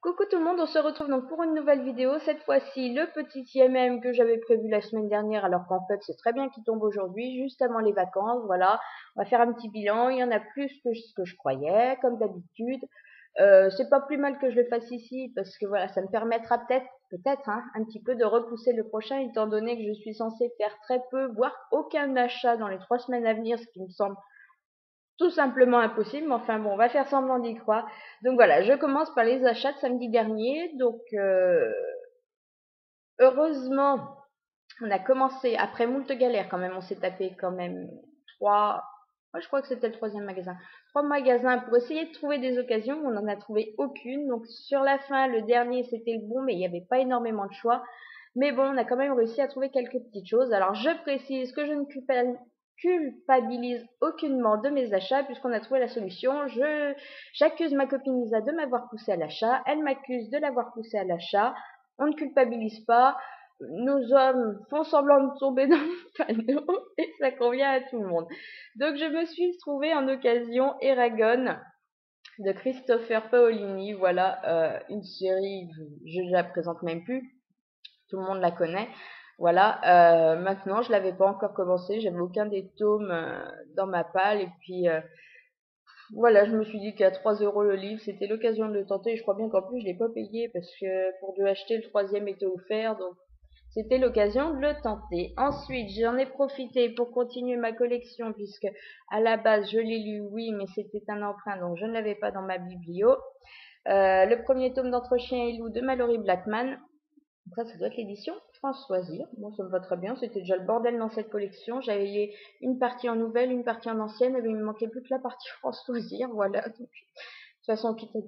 Coucou tout le monde, on se retrouve donc pour une nouvelle vidéo. Cette fois-ci, le petit IMM que j'avais prévu la semaine dernière, alors qu'en fait c'est très bien qu'il tombe aujourd'hui, juste avant les vacances. Voilà, on va faire un petit bilan. Il y en a plus que ce que je croyais, comme d'habitude. C'est pas plus mal que je le fasse ici, parce que voilà, ça me permettra peut-être un petit peu de repousser le prochain, étant donné que je suis censée faire très peu, voire aucun achat dans les 3 semaines à venir, ce qui me semble tout simplement impossible, mais enfin bon, on va faire semblant d'y croire. Donc voilà, je commence par les achats de samedi dernier. Donc heureusement, on a commencé après moult galères quand même. On s'est tapé quand même trois, moi je crois que c'était le troisième magasin, 3 magasins pour essayer de trouver des occasions. On n'en a trouvé aucune. Donc sur la fin, le dernier c'était le bon, mais il n'y avait pas énormément de choix. Mais bon, on a quand même réussi à trouver quelques petites choses. Alors je précise que je ne culpabilise aucunement de mes achats puisqu'on a trouvé la solution. J'accuse ma copine Lisa de m'avoir poussé à l'achat. Elle m'accuse de l'avoir poussé à l'achat. On ne culpabilise pas. Nos hommes font semblant de tomber dans le panneau et ça convient à tout le monde. Donc je me suis trouvée en occasion Eragon de Christopher Paolini. Voilà, une série, je ne la présente même plus, tout le monde la connaît. Voilà, maintenant je l'avais pas encore commencé, j'avais aucun des tomes dans ma palle, et puis voilà, je me suis dit qu'à 3 € le livre, c'était l'occasion de le tenter. Et je crois bien qu'en plus je l'ai pas payé parce que pour 2 acheter, le troisième était offert, donc c'était l'occasion de le tenter. Ensuite, j'en ai profité pour continuer ma collection puisque à la base je l'ai lu, oui, mais c'était un emprunt, donc je ne l'avais pas dans ma biblio. Le premier tome d'Entre Chien et Loup de Mallory Blackman. Donc ça doit être l'édition Françoisir. Bon, ça me va très bien. C'était déjà le bordel dans cette collection. J'avais une partie en nouvelle, une partie en ancienne, mais il me manquait plus que la partie Françoisir. Voilà. Donc, de toute façon, quitte à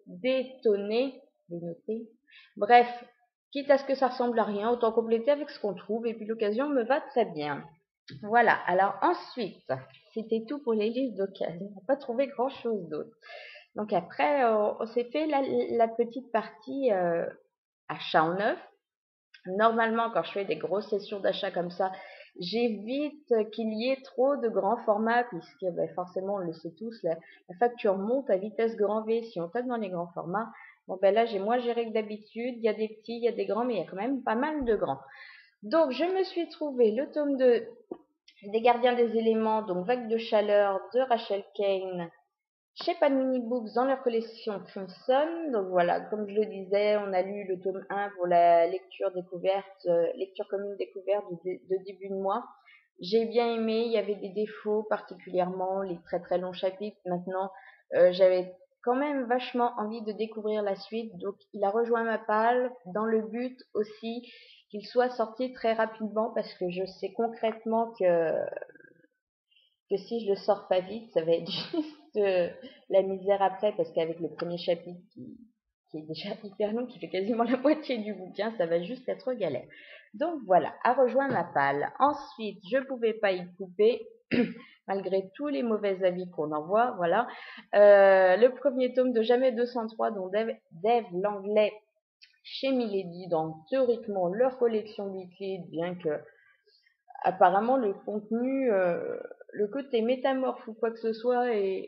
dénoter. Bref, quitte à ce que ça ressemble à rien, autant compléter avec ce qu'on trouve. Et puis l'occasion me va très bien. Voilà. Alors ensuite, c'était tout pour les livres d'occasion. On n'a pas trouvé grand-chose d'autre. Donc après, on s'est fait la petite partie achat en neuf. Normalement, quand je fais des grosses sessions d'achat comme ça, j'évite qu'il y ait trop de grands formats puisque forcément, on le sait tous, la facture monte à vitesse grand V si on tape dans les grands formats. Bon, ben là, j'ai moins géré que d'habitude. Il y a des petits, il y a des grands, mais il y a quand même pas mal de grands. Donc, je me suis trouvé le tome 2 des Gardiens des éléments, donc Vague de chaleur de Rachel Kane, chez Panini Books dans leur collection Crimson. Donc voilà, comme je le disais, on a lu le tome 1 pour la lecture découverte, lecture commune découverte de début de mois. J'ai bien aimé, il y avait des défauts, particulièrement les très très longs chapitres. Maintenant, j'avais quand même vachement envie de découvrir la suite, donc il a rejoint ma palle dans le but aussi qu'il soit sorti très rapidement parce que je sais concrètement que si je le sors pas vite, ça va être juste la misère après, parce qu'avec le premier chapitre qui est déjà hyper long, qui fait quasiment la moitié du bouquin, ça va juste être galère. Donc voilà, à rejoindre ma palle. Ensuite, je pouvais pas y couper, malgré tous les mauvais avis qu'on envoie, voilà. Le premier tome de Jamais 203, dont Dave Langlais chez Milady, dans théoriquement leur collection liquide, bien que apparemment le contenu, le côté métamorphe ou quoi que ce soit est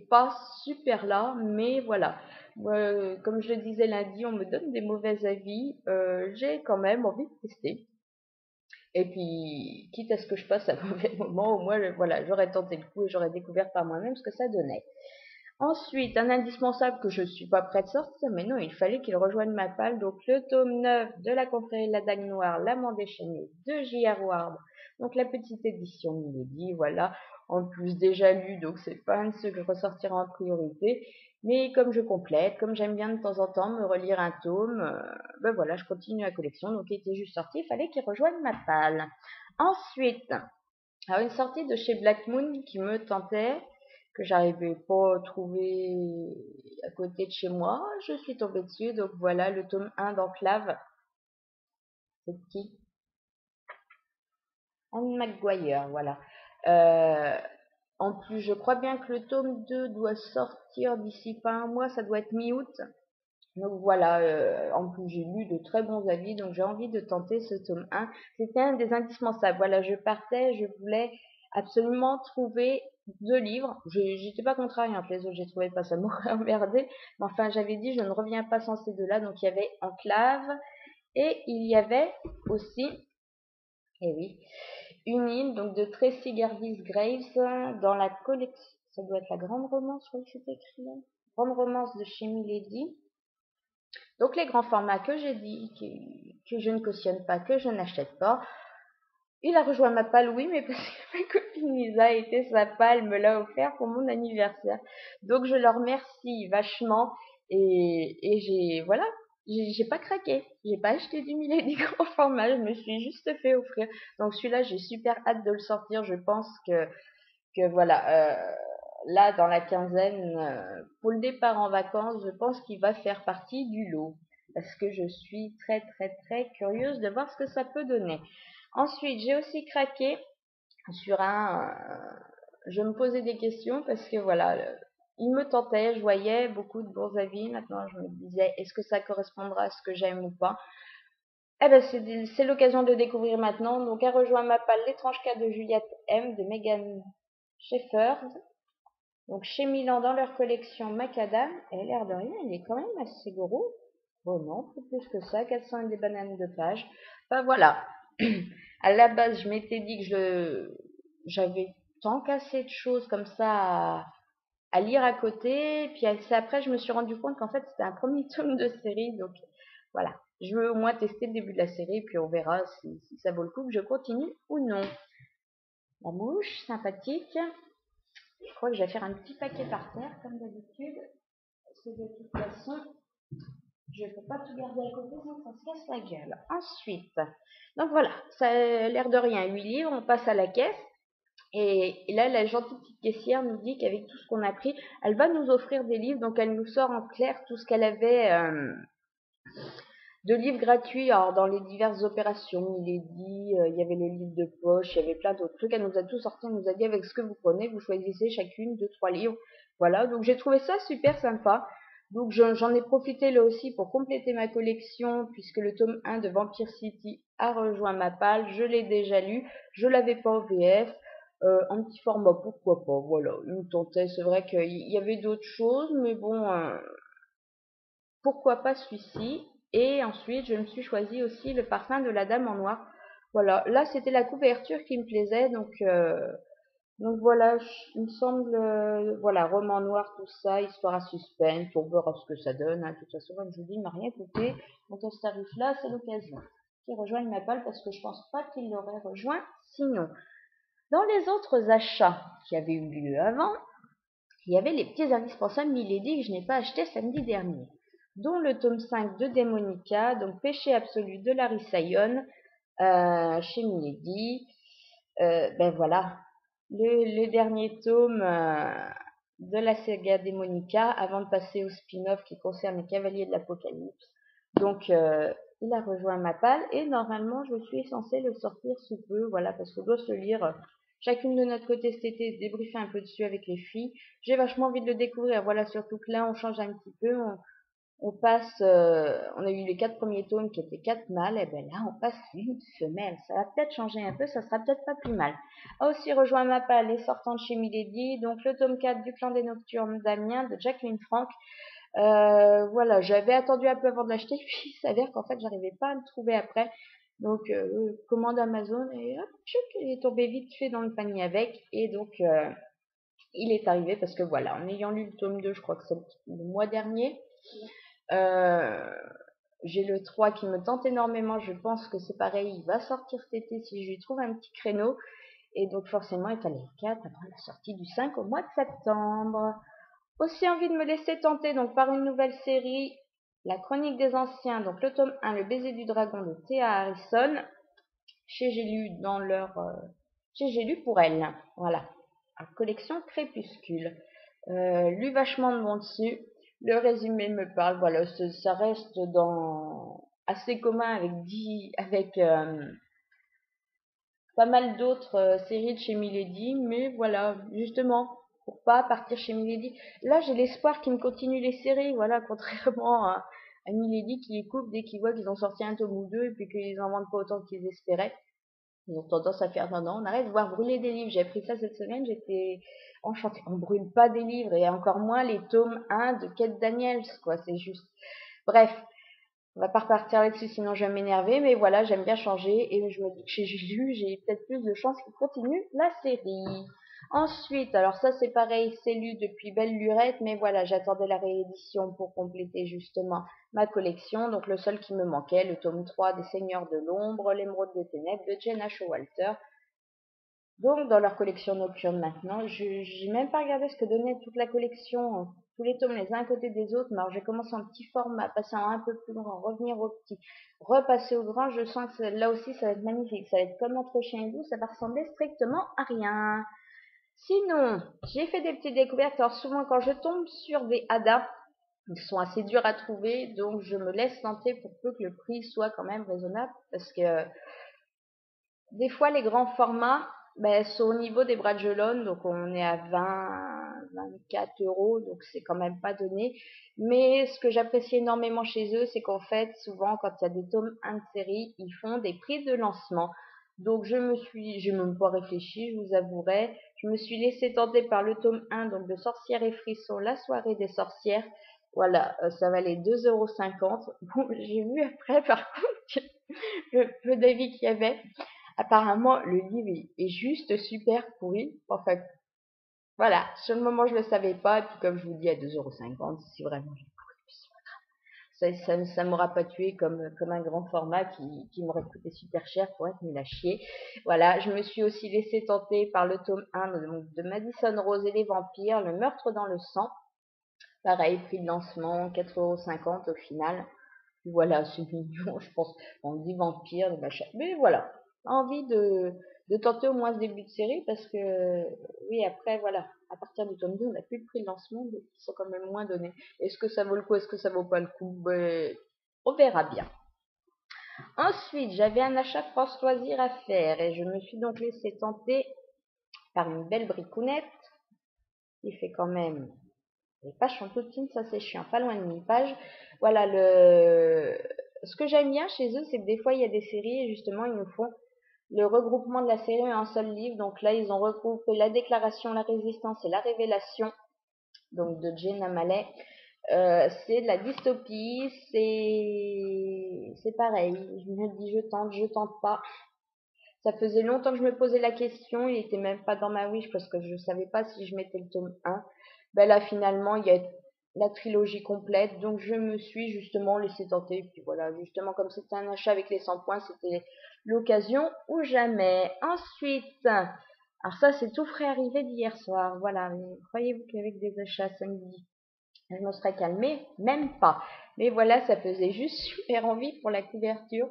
pas super là, mais voilà. Comme je le disais lundi, on me donne des mauvais avis, j'ai quand même envie de tester. Et puis, quitte à ce que je passe un mauvais moment, au moins, voilà, j'aurais tenté le coup et j'aurais découvert par moi-même ce que ça donnait. Ensuite, un indispensable que je ne suis pas prête de sortir, mais non, il fallait qu'il rejoigne ma palle. Donc, le tome 9 de La Confrérie de la Dague Noire, L'Amant déchaîné de J.R. Ward. Donc, la petite édition Milady, voilà. En plus, déjà lu, donc c'est pas un de ceux que je ressortirai en priorité. Mais comme je complète, comme j'aime bien de temps en temps me relire un tome, ben voilà, je continue la collection. Donc, il était juste sorti, il fallait qu'il rejoigne ma palle. Ensuite, alors une sortie de chez Black Moon qui me tentait, que j'arrivais pas à trouver à côté de chez moi, je suis tombée dessus. Donc voilà, le tome 1 d'Enclave. C'est qui? Anne McGuire, voilà. Euh, En plus, je crois bien que le tome 2 doit sortir d'ici pas un mois, ça doit être mi-août. Donc voilà, en plus j'ai lu de très bons avis, donc j'ai envie de tenter ce tome 1. C'était un des indispensables. Voilà, je partais, je voulais absolument trouver 2 livres. J'étais pas contrariée entre les autres, j'ai trouvé pas, ça m'aurait emmerdé. Mais enfin, j'avais dit, je ne reviens pas sans ces deux-là. Donc, il y avait Enclave et il y avait aussi, eh oui, une île donc de Tracy Garvis Graves dans la collection. Ça doit être la Grande Romance, je crois que c'est écrit là. Grande Romance de chez Milady. Donc, les grands formats que j'ai dit, que je ne cautionne pas, que je n'achète pas. Il a rejoint ma palle, oui, mais parce que ma copine Lisa était sa palle, me l'a offert pour mon anniversaire. Donc je le remercie vachement et voilà, j'ai pas craqué, j'ai pas acheté du Milady grand format, je me suis juste fait offrir. Donc celui-là, j'ai super hâte de le sortir. Je pense que voilà, là dans la quinzaine, pour le départ en vacances, je pense qu'il va faire partie du lot parce que je suis très très très curieuse de voir ce que ça peut donner. Ensuite, j'ai aussi craqué sur je me posais des questions parce que voilà, il me tentait, je voyais beaucoup de bons avis. Maintenant, je me disais, est-ce que ça correspondra à ce que j'aime ou pas? Eh ben, c'est l'occasion de découvrir maintenant. Donc, a rejoint ma palle L'étrange cas de Juliette M de Megan Schaeffer. Donc, chez Milan dans leur collection Macadam. Et l'air de rien, il est quand même assez gros. Bon, non, plus que ça, 400 et des bananes de page. Ben voilà. À la base, je m'étais dit que j'avais tant qu'assez de choses comme ça à lire à côté. Puis c'est après, je me suis rendu compte qu'en fait, c'était un premier tome de série. Donc voilà, je veux au moins tester le début de la série, puis on verra si ça vaut le coup que je continue ou non. La mouche, sympathique. Je crois que je vais faire un petit paquet par terre, comme d'habitude. Parce que de toute façon, je ne peux pas tout garder à côté, sinon ça se casse la gueule. Ensuite, donc voilà, ça a l'air de rien, 8 livres, on passe à la caisse. Et là, la gentille petite caissière nous dit qu'avec tout ce qu'on a pris, elle va nous offrir des livres. Donc, elle nous sort en clair tout ce qu'elle avait de livres gratuits. Alors, dans les diverses opérations, il est dit, il y avait le livre de poche, il y avait plein d'autres trucs. Elle nous a tout sorti, elle nous a dit avec ce que vous prenez, vous choisissez chacune 2-3 livres. Voilà, donc j'ai trouvé ça super sympa. Donc, j'en ai profité là aussi pour compléter ma collection, puisque le tome 1 de Vampire City a rejoint ma palle. Je l'ai déjà lu, je l'avais pas en VF. Un petit format, pourquoi pas, voilà, il me tentait, c'est vrai qu'il y avait d'autres choses, mais bon, pourquoi pas celui-ci. Et ensuite, je me suis choisi aussi le parfum de la Dame en Noir. Voilà, là, c'était la couverture qui me plaisait, donc voilà, il me semble, voilà, roman noir, tout ça, histoire à suspense, on verra ce que ça donne, hein. De toute façon, comme je vous dis, il m'a rien coûté, donc à ce tarif-là, c'est l'occasion qu'il rejoigne ma palle, parce que je pense pas qu'il l'aurait rejoint sinon. Dans les autres achats qui avaient eu lieu avant, il y avait les petits indispensables Milady que je n'ai pas acheté samedi dernier, dont le tome 5 de Démonica, donc Péché absolu de Larissa Yon, chez Milady. Ben voilà, le dernier tome de la saga Démonica, avant de passer au spin-off qui concerne les Cavaliers de l'Apocalypse. Donc, il a rejoint ma palle et normalement, je suis censée le sortir sous peu, voilà, parce qu'on doit se lire chacune de notre côté cet été, se débriefer un peu dessus avec les filles. J'ai vachement envie de le découvrir, voilà, surtout que là, on change un petit peu, on passe, on a eu les 4 premiers tomes qui étaient 4 mâles, et ben là, on passe à une femelle. Ça va peut-être changer un peu, ça sera peut-être pas plus mal. A aussi rejoint ma palle les sortantes chez Milady, donc le tome 4 du Clan des Nocturnes d'Amiens de Jacqueline Frank. Voilà, j'avais attendu un peu avant de l'acheter, puis il s'avère qu'en fait, j'arrivais pas à le trouver après. Donc, commande Amazon, et hop, tchouc, il est tombé vite fait dans le panier avec, et donc, il est arrivé parce que voilà, en ayant lu le tome 2, je crois que c'est le mois dernier, j'ai le 3 qui me tente énormément, je pense que c'est pareil, il va sortir cet été si je lui trouve un petit créneau, et donc forcément, il fallait le 4 avant la sortie du 5 au mois de septembre. Aussi envie de me laisser tenter donc par une nouvelle série, La Chronique des Anciens, donc le tome 1, Le baiser du dragon de Thea Harrison, chez J'ai lu dans leur chez J'ai lu pour elle, voilà, en collection Crépuscule. Lu vachement de bon dessus, le résumé me parle, voilà, ça reste dans assez commun avec pas mal d'autres séries de chez Milady, mais voilà, justement, pour pas partir chez Milady. Là, j'ai l'espoir qu'ils me continuent les séries, voilà, contrairement à Milady qui les coupe dès qu'ils voient qu'ils ont sorti un tome ou deux et puis qu'ils en vendent pas autant qu'ils espéraient. Ils ont tendance à faire non, on arrête de voir brûler des livres. J'ai appris ça cette semaine, j'étais enchantée. On brûle pas des livres et encore moins les tomes 1 de Kate Daniels, quoi. C'est juste. Bref, on va pas repartir là-dessus, sinon je vais m'énerver. Mais voilà, j'aime bien changer et je me dis que chez Juju, j'ai peut-être plus de chances qu'il continue la série. Ensuite, alors ça c'est pareil, c'est lu depuis belle lurette, mais voilà, j'attendais la réédition pour compléter justement ma collection. Donc le seul qui me manquait, le tome 3 des Seigneurs de l'Ombre, l'Émeraude des Ténèbres de Jenna Showalter. Donc dans leur collection nocturne maintenant, j'ai même pas regardé ce que donnait toute la collection, tous les tomes les uns à côté des autres. Mais alors j'ai commencé en petit format, passer en un peu plus grand, revenir au petit, repasser au grand. Je sens que là aussi ça va être magnifique, ça va être comme Entre chien et loup, ça va ressembler strictement à rien. Sinon, j'ai fait des petites découvertes. Alors souvent quand je tombe sur des hadas, ils sont assez durs à trouver, donc je me laisse tenter pour peu que le prix soit quand même raisonnable, parce que des fois les grands formats sont au niveau des Bragelonne, donc on est à 20-24 euros, donc c'est quand même pas donné. Mais ce que j'apprécie énormément chez eux, c'est qu'en fait, souvent quand il y a des tomes 1 de série, ils font des prix de lancement. Donc j'ai même pas réfléchi, je vous avouerai. Je me suis laissée tenter par le tome 1, donc de Sorcières et Frissons, la soirée des sorcières. Voilà, ça valait 2,50 €. Bon, j'ai vu après, par contre, le peu d'avis qu'il y avait. Apparemment, le livre est juste super pourri. Enfin, voilà, sur le moment, je le savais pas. Et puis, comme je vous dis, à 2,50 €, si vraiment j'ai pourri, ça m'aura pas tué comme un grand format qui m'aurait coûté super cher pour être nul à chier. Voilà, je me suis aussi laissée tenter par le tome 1 de Madison Rose et les vampires, Le meurtre dans le sang. Pareil, prix de lancement, 4,50 € au final. Voilà, c'est mignon, je pense. On dit vampire, des machins. Mais voilà, envie de tenter au moins ce début de série parce que, oui, après, voilà, à partir du tome 2, on n'a plus de prix de lancement, donc ils sont quand même moins donnés. Est-ce que ça vaut le coup, est-ce que ça vaut pas le coup? On verra bien. Ensuite, j'avais un achat France Loisirs à faire et je me suis donc laissé tenter par une belle bricounette. Il fait quand même les pages sont toutes fines, ça c'est chiant, pas loin de 1000 pages. Voilà, ce que j'aime bien chez eux, c'est que des fois il y a des séries et justement ils nous font le regroupement de la série en un seul livre. Donc là, ils ont regroupé la Déclaration, la Résistance et la Révélation, donc de Jane Mallet. C'est de la dystopie, c'est pareil. Je me dis je tente pas. Ça faisait longtemps que je me posais la question, il était même pas dans ma wish parce que je savais pas si je mettais le tome 1. Ben là finalement il y a la trilogie complète, donc je me suis justement laissé tenter. Et puis voilà, justement comme c'était un achat avec les 100 points, c'était l'occasion ou jamais. Ensuite, alors ça c'est tout frais arrivé d'hier soir, voilà, mais croyez-vous qu'avec des achats samedi, je me serais calmée? Même pas. Mais voilà, ça faisait juste super envie pour la couverture.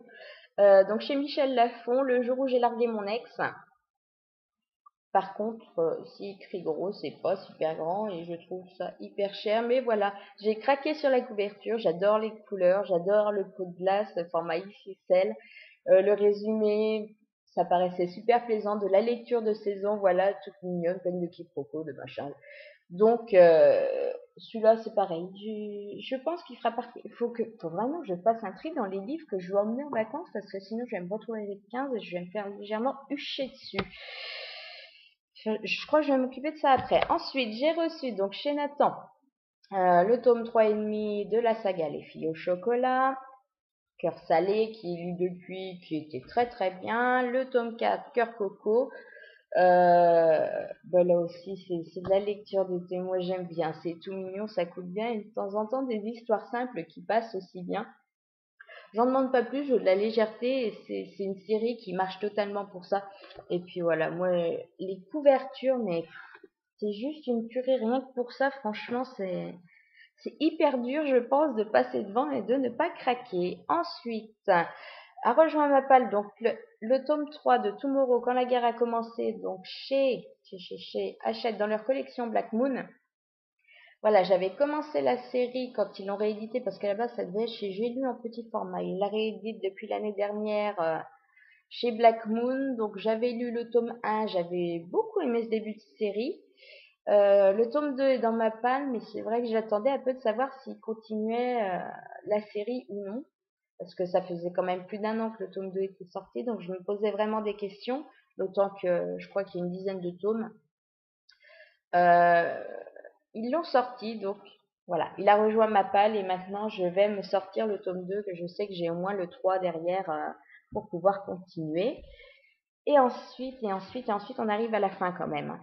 Donc chez Michel Lafon, Le jour où j'ai largué mon ex. Par contre, c'est écrit gros, c'est pas super grand et je trouve ça hyper cher. Mais voilà, j'ai craqué sur la couverture. J'adore les couleurs, j'adore le pot de glace, le format XXL. Le résumé, ça paraissait super plaisant. De la lecture de saison, voilà, toute mignonne, pleine de quiproquos, de machin. Donc, celui-là, c'est pareil. Je pense qu'il fera partie. Faut vraiment que je fasse un tri dans les livres que je veux emmener en vacances parce que sinon, je vais me retrouver avec 15 et je vais me faire légèrement hucher dessus. Je crois que je vais m'occuper de ça après. Ensuite, j'ai reçu donc chez Nathan le tome 3,5 de la saga Les filles au chocolat. Cœur salé, qui est lu depuis, qui était très très bien. Le tome 4, Cœur coco. Là aussi, c'est de la lecture d'été. Moi, j'aime bien. C'est tout mignon, ça coûte bien. Et de temps en temps, des histoires simples qui passent aussi bien. J'en demande pas plus, je veux de la légèreté. Et c'est une série qui marche totalement pour ça. Et puis voilà, moi, les couvertures, mais c'est juste une tuerie. Rien que pour ça, franchement, c'est hyper dur, je pense, de passer devant et de ne pas craquer. Ensuite, a rejoint ma palle donc le tome 3 de Tomorrow quand la guerre a commencé, donc chez Hachette dans leur collection Black Moon. Voilà, j'avais commencé la série quand ils l'ont réédité parce qu'à la base ça devait être chez J'ai lu en petit format. Ils la rééditent depuis l'année dernière chez Black Moon. Donc j'avais lu le tome 1, j'avais beaucoup aimé ce début de série. Le tome 2 est dans ma palle, mais c'est vrai que j'attendais un peu de savoir s'il continuait la série ou non. parce que ça faisait quand même plus d'1 an que le tome 2 était sorti, donc je me posais vraiment des questions, d'autant que je crois qu'il y a une dizaine de tomes. Euh, Ils l'ont sorti, donc voilà, il a rejoint Mappal et maintenant je vais me sortir le tome 2, que je sais que j'ai au moins le 3 derrière pour pouvoir continuer. Et ensuite, on arrive à la fin quand même.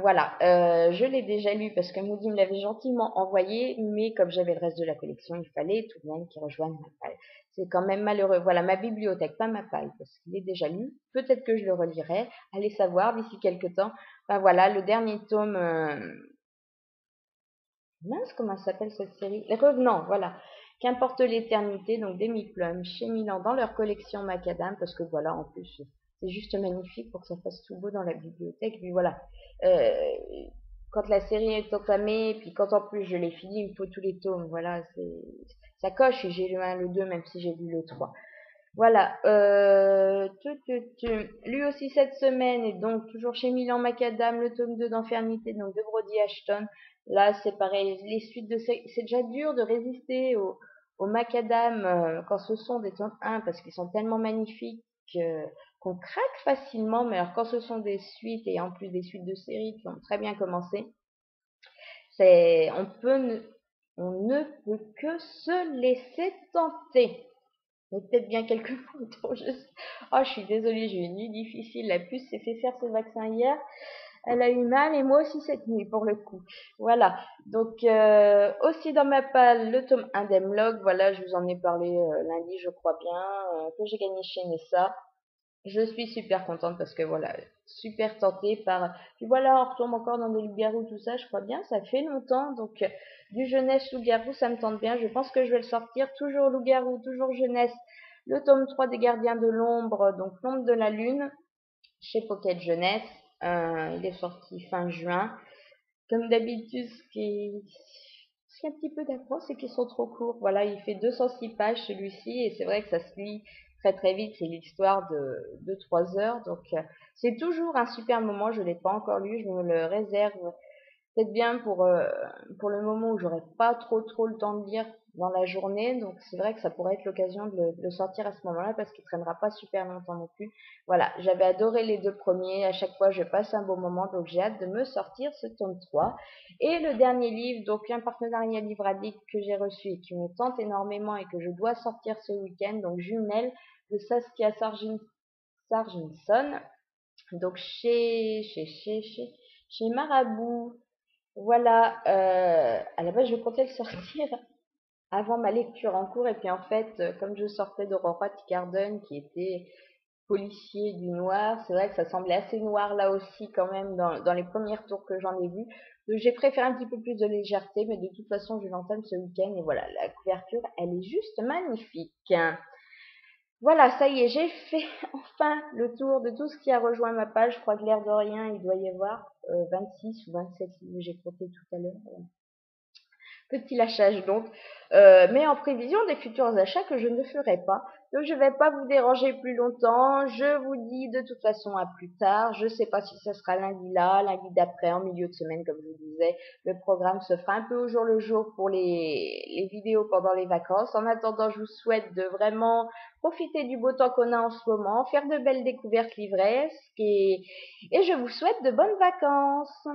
Voilà, je l'ai déjà lu parce que Moody me l'avait gentiment envoyé, mais comme j'avais le reste de la collection, il fallait tout de même qu'il rejoigne Mappal. C'est quand même malheureux. Voilà, ma bibliothèque, pas Mappal, parce qu'il est déjà lu. Peut-être que je le relirai, allez savoir d'ici quelques temps. Ben voilà, le dernier tome, mince, comment s'appelle cette série? Les Revenants, voilà. Qu'importe l'éternité, donc d'Amy Plum, chez Milan, dans leur collection Macadam, parce que voilà, en plus, c'est juste magnifique pour que ça fasse tout beau dans la bibliothèque. Puis voilà, euh, quand la série est entamée, puis quand en plus je l'ai fini, il me faut tous les tomes. Voilà, ça coche, et j'ai lu le 1, le 2, même si j'ai lu le 3. Voilà, lu aussi cette semaine, et donc toujours chez Milan Macadam, le tome 2 d'Infernité, donc de Brody Ashton. Là, c'est pareil, les suites de c'est déjà dur de résister au Macadam quand ce sont des tomes 1, parce qu'ils sont tellement magnifiques qu'on craque facilement, mais alors quand ce sont des suites, et en plus des suites de séries qui ont très bien commencé, on ne peut que se laisser tenter. Mais peut-être bien quelques fois trop. Oh, je suis désolée, j'ai eu une nuit difficile. La puce s'est fait faire ce vaccin hier. Elle a eu mal, et moi aussi cette nuit pour le coup. Voilà. Donc aussi dans ma palle, le tome 1 d'Hemlock. Voilà, je vous en ai parlé lundi, je crois bien, que j'ai gagné chez Nessa. Je suis super contente parce que voilà, super tentée par. Puis voilà, on retombe encore dans des loups-garous, tout ça, je crois bien, ça fait longtemps. Donc du jeunesse loup-garou, ça me tente bien. Je pense que je vais le sortir. Toujours loup-garou, toujours jeunesse. Le tome 3 des Gardiens de l'ombre, donc l'ombre de la lune, chez Pocket Jeunesse. Il est sorti fin juin. Comme d'habitude, ce qui est un petit peu d'accro, c'est qu'ils sont trop courts. Voilà, il fait 206 pages celui-ci, et c'est vrai que ça se lit très très vite. C'est l'histoire de 3 heures, donc c'est toujours un super moment. Je l'ai pas encore lu, je me le réserve peut-être bien pour le moment où j'aurai pas trop le temps de lire dans la journée. Donc c'est vrai que ça pourrait être l'occasion de le sortir à ce moment-là, parce qu'il traînera pas super longtemps non plus. Voilà, j'avais adoré les 2 premiers. À chaque fois, je passe un beau moment, donc j'ai hâte de me sortir ce tome 3. Et le dernier livre, donc un partenariat Livre Addict que j'ai reçu et qui me tente énormément et que je dois sortir ce week-end, donc Jumelles de Saskia Sarginson, donc chez Marabout. Voilà, à la base, je comptais le sortir avant ma lecture en cours, et puis en fait, comme je sortais d'Aurora Garden, qui était policier du noir, c'est vrai que ça semblait assez noir là aussi quand même dans les premiers tours que j'en ai vus. Donc j'ai préféré un petit peu plus de légèreté, mais de toute façon, je l'entame ce week-end, et voilà, la couverture, elle est juste magnifique. Voilà, ça y est, j'ai fait enfin le tour de tout ce qui a rejoint ma page. Je crois que l'air de rien, il doit y avoir 26 ou 27 livres, j'ai compté tout à l'heure. Petit lâchage donc, mais en prévision des futurs achats que je ne ferai pas. Donc je ne vais pas vous déranger plus longtemps. Je vous dis de toute façon à plus tard. Je ne sais pas si ça sera lundi là, lundi d'après, en milieu de semaine comme je vous disais. Le programme se fera un peu au jour le jour pour les vidéos pendant les vacances. En attendant, je vous souhaite de vraiment profiter du beau temps qu'on a en ce moment, faire de belles découvertes livresques, et je vous souhaite de bonnes vacances.